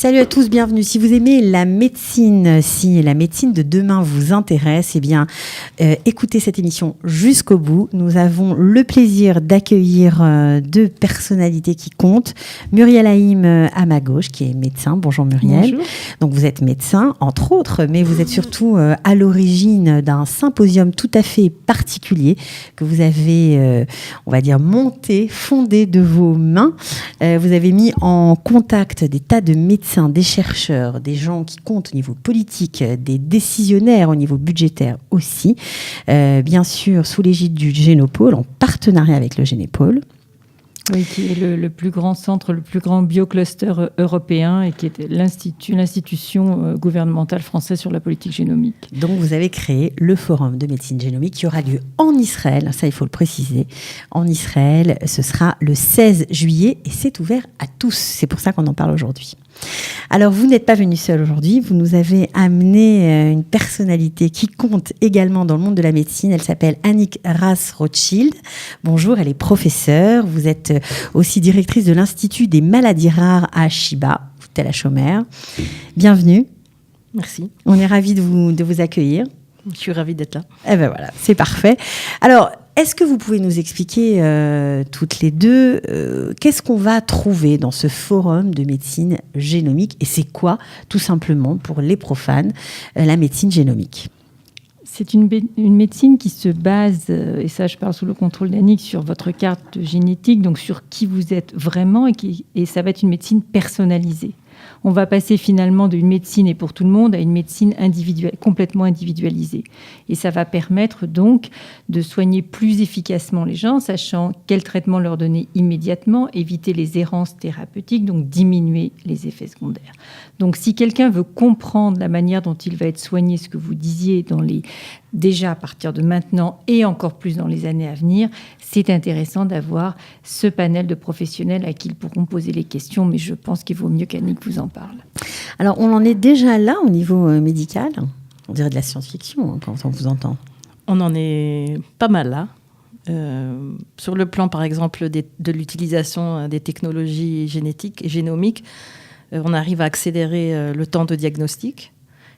Salut à tous, bienvenue. Si vous aimez la médecine, si la médecine de demain vous intéresse, écoutez cette émission jusqu'au bout. Nous avons le plaisir d'accueillir deux personnalités qui comptent. Muriel Haïm à ma gauche, qui est médecin. Bonjour Muriel. Bonjour. Donc vous êtes médecin, entre autres, mais vous êtes surtout à l'origine d'un symposium tout à fait particulier que vous avez, on va dire, monté, fondé de vos mains. Vous avez mis en contact des tas de médecins, des chercheurs, des gens qui comptent au niveau politique, des décisionnaires au niveau budgétaire aussi, bien sûr sous l'égide du Génopôle, en partenariat avec le Génépôle. Oui, qui est le plus grand centre, le plus grand biocluster européen et qui est l'institution gouvernementale française sur la politique génomique. Donc vous avez créé le Forum de médecine génomique qui aura lieu en Israël, ça il faut le préciser, en Israël, ce sera le 16 juillet et c'est ouvert à tous, c'est pour ça qu'on en parle aujourd'hui. Alors, vous n'êtes pas venu seul aujourd'hui, vous nous avez amené une personnalité qui compte également dans le monde de la médecine. Elle s'appelle Annick Ras-Rothschild. Bonjour, elle est professeure. Vous êtes aussi directrice de l'Institut des maladies rares à Shiba, Tel HaShomer. Bienvenue. Merci. On est ravis de vous accueillir. Je suis ravie d'être là. Eh ben voilà, c'est parfait. Alors, est-ce que vous pouvez nous expliquer toutes les deux qu'est-ce qu'on va trouver dans ce forum de médecine génomique et c'est quoi, tout simplement, pour les profanes, la médecine génomique ? C'est une médecine qui se base, et ça je parle sous le contrôle d'Annick, sur votre carte génétique, donc sur qui vous êtes vraiment, et ça va être une médecine personnalisée. On va passer finalement d'une médecine et pour tout le monde à une médecine complètement individualisée. Et ça va permettre donc de soigner plus efficacement les gens, sachant quel traitement leur donner immédiatement, éviter les errances thérapeutiques, donc diminuer les effets secondaires. Donc si quelqu'un veut comprendre la manière dont il va être soigné, ce que vous disiez déjà à partir de maintenant et encore plus dans les années à venir, c'est intéressant d'avoir ce panel de professionnels à qui ils pourront poser les questions, mais je pense qu'il vaut mieux qu'Annick vous en parle. Alors, on en est déjà là au niveau médical. On dirait de la science-fiction quand on vous entend. On en est pas mal là. Sur le plan, par exemple, de l'utilisation des technologies génétiques et génomiques, on arrive à accélérer le temps de diagnostic,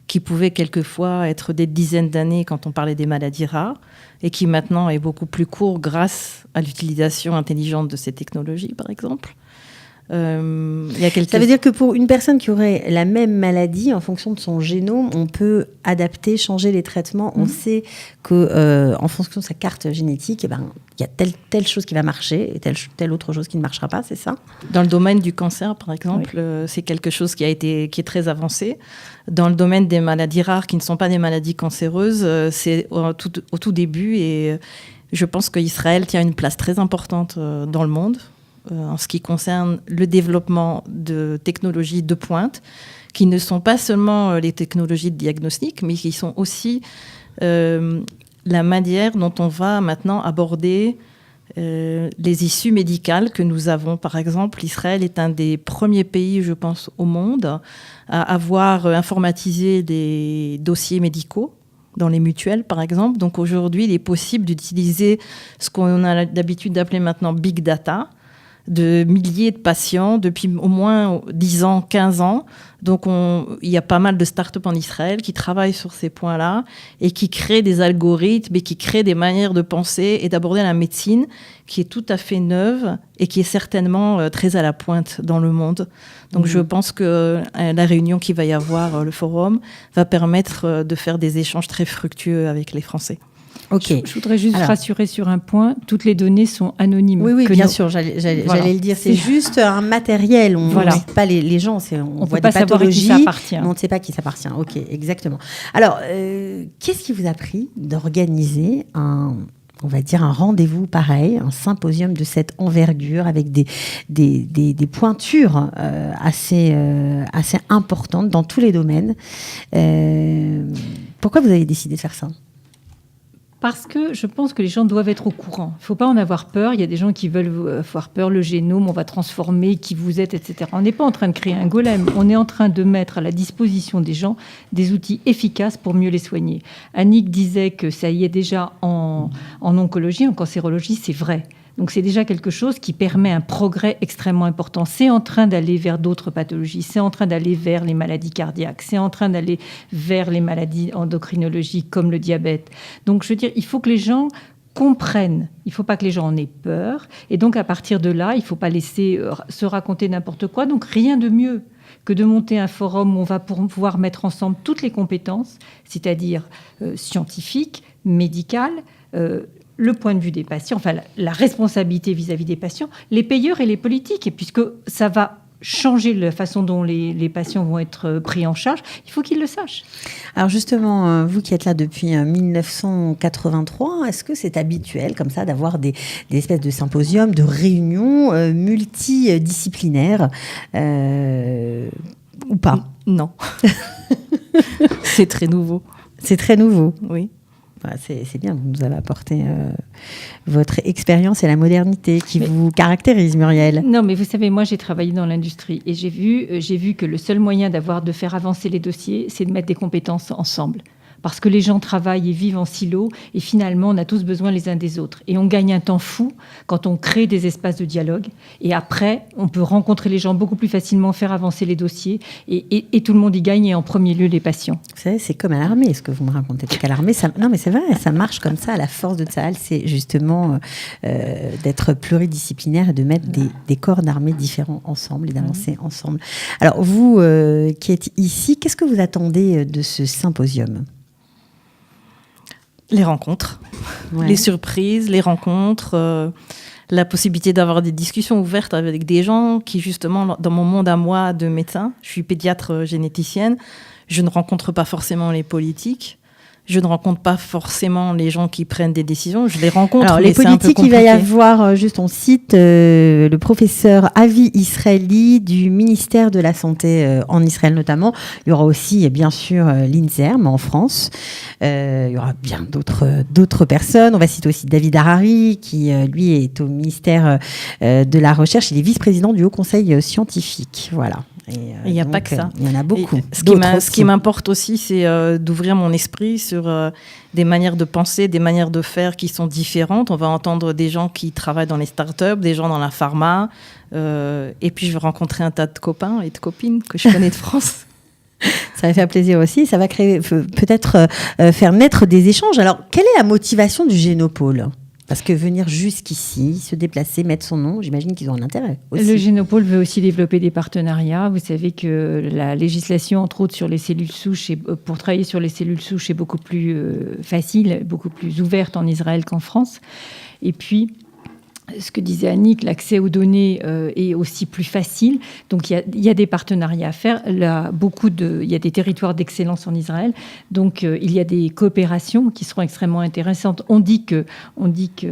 qui pouvait quelquefois être des dizaines d'années quand on parlait des maladies rares, et qui maintenant est beaucoup plus court grâce à l'utilisation intelligente de ces technologies, par exemple. Ça veut dire que pour une personne qui aurait la même maladie, en fonction de son génome, on peut adapter, changer les traitements. On sait qu'en fonction de sa carte génétique, il y a telle chose qui va marcher et telle autre chose qui ne marchera pas, c'est ça ? Dans le domaine du cancer, par exemple, c'est quelque chose qui est très avancé. Dans le domaine des maladies rares qui ne sont pas des maladies cancéreuses, c'est au tout début et je pense qu'Israël tient une place très importante dans le monde. En ce qui concerne le développement de technologies de pointe, qui ne sont pas seulement les technologies de diagnostic, mais qui sont aussi la manière dont on va maintenant aborder les issues médicales que nous avons. Par exemple, Israël est un des premiers pays, je pense, au monde à avoir informatisé des dossiers médicaux dans les mutuelles, par exemple. Donc aujourd'hui, il est possible d'utiliser ce qu'on a l'habitude d'appeler maintenant Big Data, de milliers de patients depuis au moins 10 ans, 15 ans. Donc, il y a pas mal de start-up en Israël qui travaillent sur ces points-là et qui créent des algorithmes et qui créent des manières de penser et d'aborder la médecine qui est tout à fait neuve et qui est certainement très à la pointe dans le monde. Donc, je pense que la réunion qu'il va y avoir, le forum, va permettre de faire des échanges très fructueux avec les Français. Okay. Je voudrais juste rassurer sur un point, toutes les données sont anonymes. Oui, bien sûr, j'allais le dire. C'est juste un matériel, on ne sait pas les gens, on voit des pathologies, mais on ne sait pas qui ça appartient. Ok, exactement. Alors, qu'est-ce qui vous a pris d'organiser un rendez-vous pareil, un symposium de cette envergure avec des pointures assez importantes dans tous les domaines. Pourquoi vous avez décidé de faire ça ? Parce que je pense que les gens doivent être au courant. Il ne faut pas en avoir peur. Il y a des gens qui veulent avoir peur. Le génome, on va transformer qui vous êtes, etc. On n'est pas en train de créer un golem. On est en train de mettre à la disposition des gens des outils efficaces pour mieux les soigner. Annick disait que ça y est déjà en oncologie, en cancérologie, c'est vrai. Donc c'est déjà quelque chose qui permet un progrès extrêmement important. C'est en train d'aller vers d'autres pathologies, c'est en train d'aller vers les maladies cardiaques, c'est en train d'aller vers les maladies endocrinologiques comme le diabète. Donc je veux dire, il faut que les gens comprennent, il ne faut pas que les gens en aient peur. Et donc à partir de là, il ne faut pas laisser se raconter n'importe quoi. Donc rien de mieux que de monter un forum où on va pouvoir mettre ensemble toutes les compétences, c'est-à-dire scientifiques, médicales, le point de vue des patients, enfin la responsabilité vis-à-vis des patients, les payeurs et les politiques, et puisque ça va changer la façon dont les patients vont être pris en charge, il faut qu'ils le sachent. Alors justement, vous qui êtes là depuis 1983, est-ce que c'est habituel comme ça d'avoir des espèces de symposiums, de réunions multidisciplinaires ou pas? Non. C'est très nouveau. C'est très nouveau. Oui. C'est bien, vous nous avez apporté votre expérience et la modernité qui vous caractérise, Muriel. Non, mais vous savez, moi j'ai travaillé dans l'industrie et j'ai vu que le seul moyen de faire avancer les dossiers, c'est de mettre des compétences ensemble. Parce que les gens travaillent et vivent en silo et finalement, on a tous besoin les uns des autres. Et on gagne un temps fou quand on crée des espaces de dialogue. Et après, on peut rencontrer les gens beaucoup plus facilement, faire avancer les dossiers et tout le monde y gagne, et en premier lieu les patients. Vous savez, c'est comme à l'armée, ce que vous me racontez. Parce qu'à l'armée, non mais c'est vrai, ça marche comme ça. La force de Tsahal, c'est justement d'être pluridisciplinaire et de mettre des corps d'armée différents ensemble et d'avancer ensemble. Alors vous qui êtes ici, qu'est-ce que vous attendez de ce symposium ? Les rencontres, les surprises, les rencontres, la possibilité d'avoir des discussions ouvertes avec des gens qui, justement, dans mon monde à moi de médecin, je suis pédiatre généticienne, je ne rencontre pas forcément les politiques. Je ne rencontre pas forcément les gens qui prennent des décisions. Je les rencontre, alors, mais les politiques, il va y avoir, juste on cite, le professeur Avi Israeli du ministère de la Santé en Israël notamment. Il y aura aussi, bien sûr, l'INSERM en France. Il y aura bien d'autres personnes. On va citer aussi David Harari, qui, lui, est au ministère de la Recherche. Il est vice-président du Haut Conseil scientifique. Voilà. Il n'y a pas que ça. Il y en a beaucoup. Ce qui m'importe aussi, c'est d'ouvrir mon esprit sur des manières de penser, des manières de faire qui sont différentes. On va entendre des gens qui travaillent dans les startups, des gens dans la pharma. Et puis, je vais rencontrer un tas de copains et de copines que je connais de France. Ça va faire plaisir aussi. Ça va créer, peut-être faire naître des échanges. Alors, quelle est la motivation du Génopôle ? Parce que venir jusqu'ici, se déplacer, mettre son nom, j'imagine qu'ils ont un intérêt aussi. Le Génopôle veut aussi développer des partenariats. Vous savez que la législation, entre autres, sur les cellules souches, pour travailler sur les cellules souches, est beaucoup plus facile, beaucoup plus ouverte en Israël qu'en France. Et puis, ce que disait Annick, l'accès aux données est aussi plus facile. Donc, il y a des partenariats à faire. Là, il y a des territoires d'excellence en Israël. Donc, il y a des coopérations qui seront extrêmement intéressantes. On dit que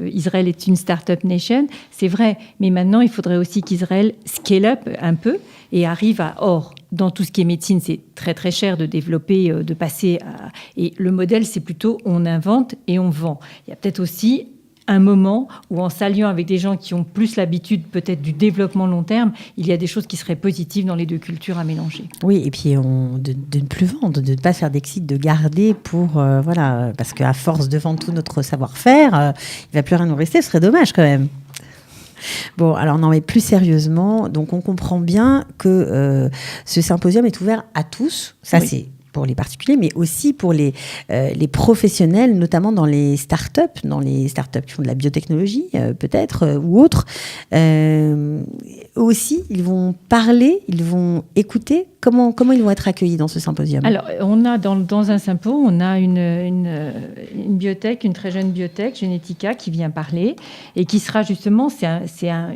Israël est une start-up nation. C'est vrai. Mais maintenant, il faudrait aussi qu'Israël scale up un peu et arrive à... Or, dans tout ce qui est médecine, c'est très, très cher de développer, de passer à... Et le modèle, c'est plutôt on invente et on vend. Il y a peut-être aussi un moment où, en s'alliant avec des gens qui ont plus l'habitude peut-être du développement long terme, il y a des choses qui seraient positives dans les deux cultures à mélanger. Oui, et puis de ne plus vendre, de ne pas faire d'exit, de garder pour... voilà, parce qu'à force de vendre tout notre savoir-faire, il ne va plus rien nous rester, ce serait dommage quand même. Bon, alors non, mais plus sérieusement, donc on comprend bien que ce symposium est ouvert à tous. Ça, oui. C'est pour les particuliers, mais aussi pour les professionnels, notamment dans les startups qui font de la biotechnologie, peut-être, ou autres. Aussi, ils vont parler, ils vont écouter. Comment ils vont être accueillis dans ce symposium ? Alors, on a dans un sympo, on a une biotech, une très jeune biotech, Genetica, qui vient parler et qui sera justement,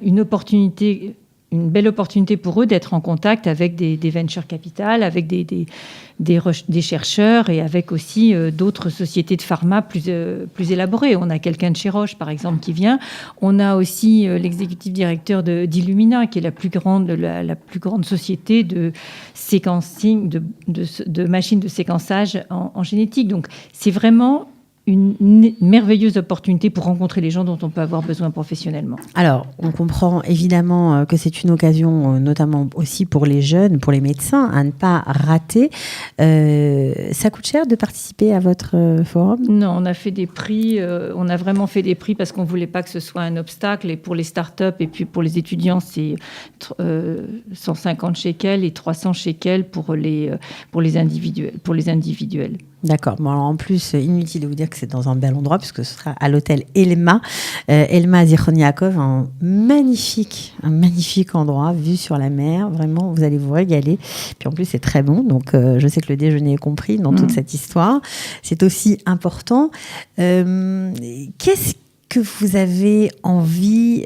une opportunité, une belle opportunité pour eux d'être en contact avec des venture capital, avec des chercheurs et avec aussi d'autres sociétés de pharma plus élaborées. On a quelqu'un de chez Roche, par exemple, qui vient. On a aussi l'exécutif directeur d'Illumina, qui est la plus grande société de séquencing, de machines de séquençage en génétique. Donc, c'est vraiment une merveilleuse opportunité pour rencontrer les gens dont on peut avoir besoin professionnellement. Alors, on comprend évidemment que c'est une occasion, notamment aussi pour les jeunes, pour les médecins, à ne pas rater. Ça coûte cher de participer à votre forum ? Non, on a fait des prix, on a vraiment fait des prix parce qu'on ne voulait pas que ce soit un obstacle. Et pour les startups et puis pour les étudiants, c'est 150 shekels et 300 shekels pour les individuels. D'accord. Bon, alors en plus, inutile de vous dire que c'est dans un bel endroit, puisque ce sera à l'hôtel Elma. Elma Zichron Yaakov, un magnifique endroit, vue sur la mer. Vraiment, vous allez vous régaler. Puis en plus, c'est très bon. Donc, je sais que le déjeuner est compris dans toute cette histoire. C'est aussi important. Qu'est-ce que vous avez envie,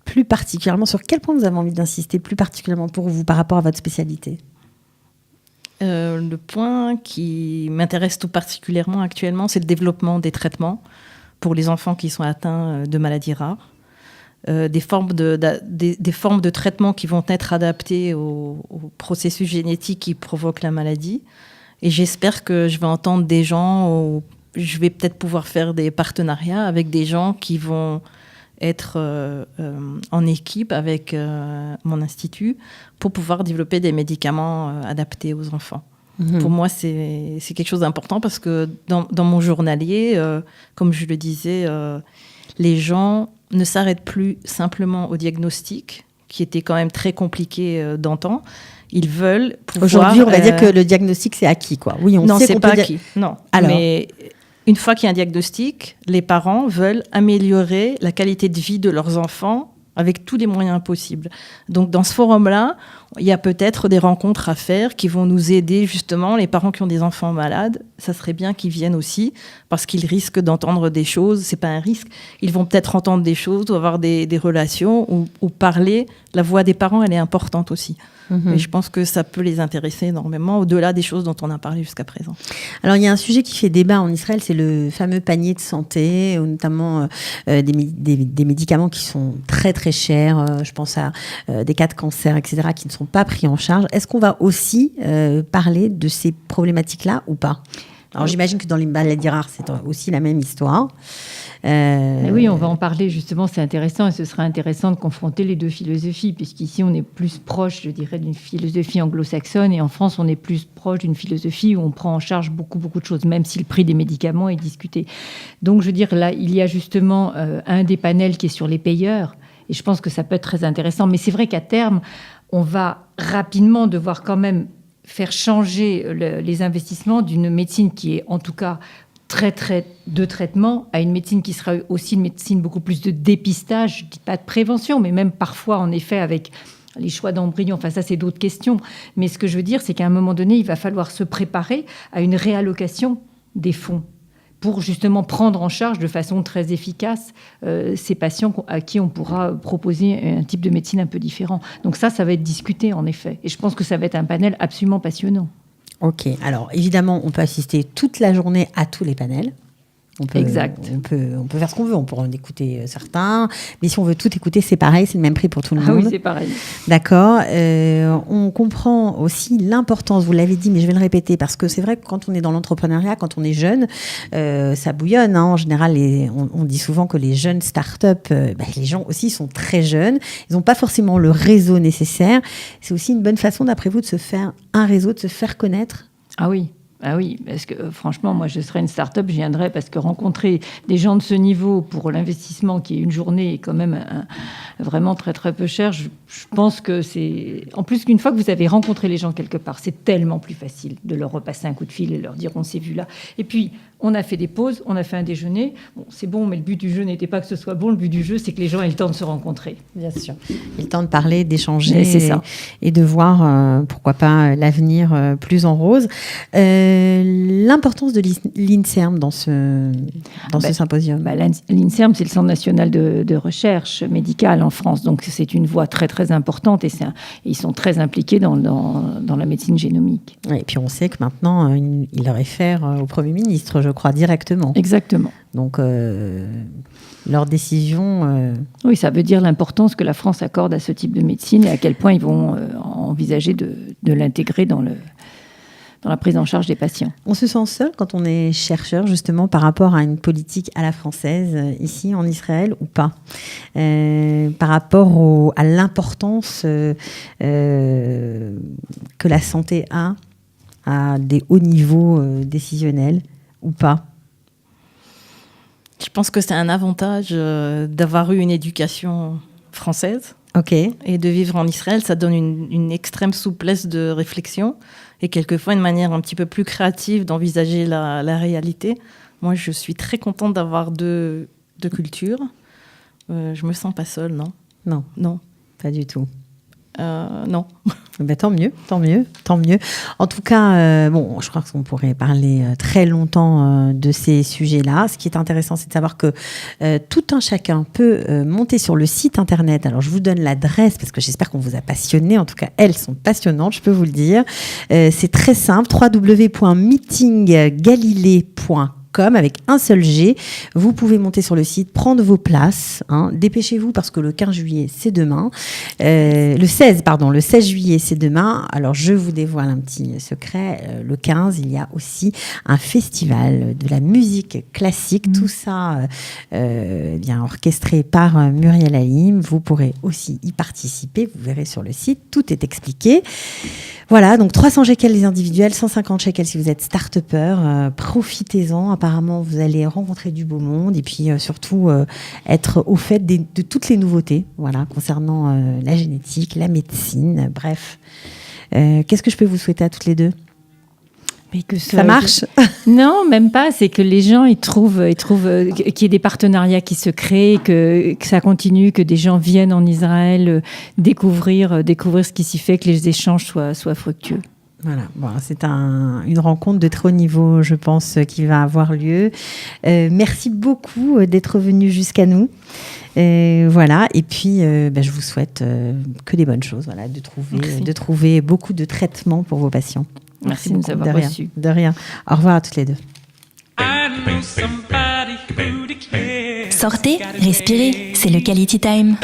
plus particulièrement, sur quel point vous avez envie d'insister plus particulièrement pour vous par rapport à votre spécialité ? Le point qui m'intéresse tout particulièrement actuellement, c'est le développement des traitements pour les enfants qui sont atteints de maladies rares. Des formes de traitements qui vont être adaptées au processus génétique qui provoque la maladie. Et j'espère que je vais entendre des gens, je vais peut-être pouvoir faire des partenariats avec des gens qui vont être en équipe avec mon institut pour pouvoir développer des médicaments adaptés aux enfants. Pour moi, c'est quelque chose d'important parce que dans mon journalier, comme je le disais, les gens ne s'arrêtent plus simplement au diagnostic, qui était quand même très compliqué d'antan. Ils veulent pouvoir... Aujourd'hui, on va dire que le diagnostic, c'est acquis, quoi. Oui, on non, sait c'est qu'on pas peut acquis. Non, alors, mais... Une fois qu'il y a un diagnostic, les parents veulent améliorer la qualité de vie de leurs enfants avec tous les moyens possibles. Donc, dans ce forum-là, il y a peut-être des rencontres à faire qui vont nous aider, justement, les parents qui ont des enfants malades. Ça serait bien qu'ils viennent aussi, parce qu'ils risquent d'entendre des choses. C'est pas un risque. Ils vont peut-être entendre des choses ou avoir des relations ou parler. La voix des parents, elle est importante aussi. Et je pense que ça peut les intéresser énormément, au-delà des choses dont on a parlé jusqu'à présent. Alors, il y a un sujet qui fait débat en Israël, c'est le fameux panier de santé, notamment des médicaments qui sont très, très chers. Je pense à des cas de cancer, etc., qui ne sont pas pris en charge. Est-ce qu'on va aussi parler de ces problématiques-là ou pas ? Alors, j'imagine que dans les maladies rares, c'est aussi la même histoire. Oui, on va en parler justement, c'est intéressant et ce sera intéressant de confronter les deux philosophies, puisqu'ici on est plus proche, je dirais, d'une philosophie anglo-saxonne et en France on est plus proche d'une philosophie où on prend en charge beaucoup de choses, même si le prix des médicaments est discuté. Donc je veux dire, là, il y a justement un des panels qui est sur les payeurs et je pense que ça peut être très intéressant, mais c'est vrai qu'à terme, on va rapidement devoir quand même faire changer les investissements d'une médecine qui est en tout cas très de traitement à une médecine qui sera aussi une médecine beaucoup plus de dépistage, je ne dis pas de prévention, mais même parfois en effet avec les choix d'embryons, enfin ça c'est d'autres questions. Mais ce que je veux dire, c'est qu'à un moment donné, il va falloir se préparer à une réallocation des fonds pour justement prendre en charge de façon très efficace ces patients à qui on pourra proposer un type de médecine un peu différent. Donc ça va être discuté en effet. Et je pense que ça va être un panel absolument passionnant. Ok, alors évidemment, on peut assister toute la journée à tous les panels. Exact. On peut faire ce qu'on veut, on pourra en écouter certains, mais si on veut tout écouter, c'est pareil, c'est le même prix pour tout le monde. Ah oui, c'est pareil. D'accord. On comprend aussi l'importance, vous l'avez dit, mais je vais le répéter, parce que c'est vrai que quand on est dans l'entrepreneuriat, quand on est jeune, ça bouillonne. En général, on dit souvent que les jeunes start-up, les gens aussi sont très jeunes, ils n'ont pas forcément le réseau nécessaire. C'est aussi une bonne façon, d'après vous, de se faire un réseau, de se faire connaître. Ah oui, parce que franchement, moi, je serais une start-up, je viendrais parce que rencontrer des gens de ce niveau pour l'investissement qui est une journée est quand même vraiment très peu cher. Je pense que c'est... En plus, qu'une fois que vous avez rencontré les gens quelque part, c'est tellement plus facile de leur repasser un coup de fil et leur dire on s'est vu là. Et puis, on a fait des pauses, on a fait un déjeuner. Bon, c'est bon, mais le but du jeu n'était pas que ce soit bon. Le but du jeu, c'est que les gens aient le temps de se rencontrer. Bien sûr. Et le temps de parler, d'échanger c'est ça. Et de voir, pourquoi pas, l'avenir plus en rose. L'importance de l'INSERM dans ce symposium. L'INSERM, c'est le Centre national de recherche médicale en France. Donc, c'est une voie très importante et ils sont très impliqués dans la médecine génomique. Et puis, on sait que maintenant, il leur réfère au Premier ministre, je crois, directement. Exactement. Donc, leur décision... Oui, ça veut dire l'importance que la France accorde à ce type de médecine et à quel point ils vont envisager de l'intégrer dans dans la prise en charge des patients. On se sent seul quand on est chercheur, justement, par rapport à une politique à la française, ici en Israël, ou pas par rapport à l'importance que la santé a à des hauts niveaux décisionnels, ou pas? Je pense que c'est un avantage d'avoir eu une éducation française. Ok. Et de vivre en Israël, ça donne une extrême souplesse de réflexion et quelquefois une manière un petit peu plus créative d'envisager la réalité. Moi, je suis très contente d'avoir deux cultures. Je me sens pas seule, non. Non, pas du tout. Non. Ben, tant mieux. En tout cas, je crois qu'on pourrait parler très longtemps de ces sujets-là. Ce qui est intéressant, c'est de savoir que tout un chacun peut monter sur le site internet. Alors, je vous donne l'adresse parce que j'espère qu'on vous a passionné. En tout cas, elles sont passionnantes, je peux vous le dire. C'est très simple, www.meetinggalilée.com avec un seul G. Vous pouvez monter sur le site, prendre vos places. Dépêchez-vous parce que le 15 juillet, c'est demain. Le 16 juillet, c'est demain. Alors, je vous dévoile un petit secret. Le 15, il y a aussi un festival de la musique classique. Tout ça bien orchestré par Muriel Haïm. Vous pourrez aussi y participer. Vous verrez sur le site. Tout est expliqué. Voilà, donc 300 shekels les individuels, 150 shekels si vous êtes start-upper. Profitez-en. Apparemment, vous allez rencontrer du beau monde et puis surtout être au fait de toutes les nouveautés, voilà, concernant la génétique, la médecine, bref. Qu'est-ce que je peux vous souhaiter à toutes les deux ? Mais que ça marche ? Non, même pas. C'est que les gens, ils trouvent qu'il y ait des partenariats qui se créent, que ça continue, que des gens viennent en Israël découvrir ce qui s'y fait, que les échanges soient fructueux. Voilà, bon, c'est une rencontre de très haut niveau, je pense, qui va avoir lieu. Merci beaucoup d'être venu jusqu'à nous. Voilà, et puis je vous souhaite que des bonnes choses, voilà, de trouver beaucoup de traitements pour vos patients. Merci de nous avoir reçus. De rien. Au revoir à toutes les deux. Sortez, respirez, c'est le Quality Time.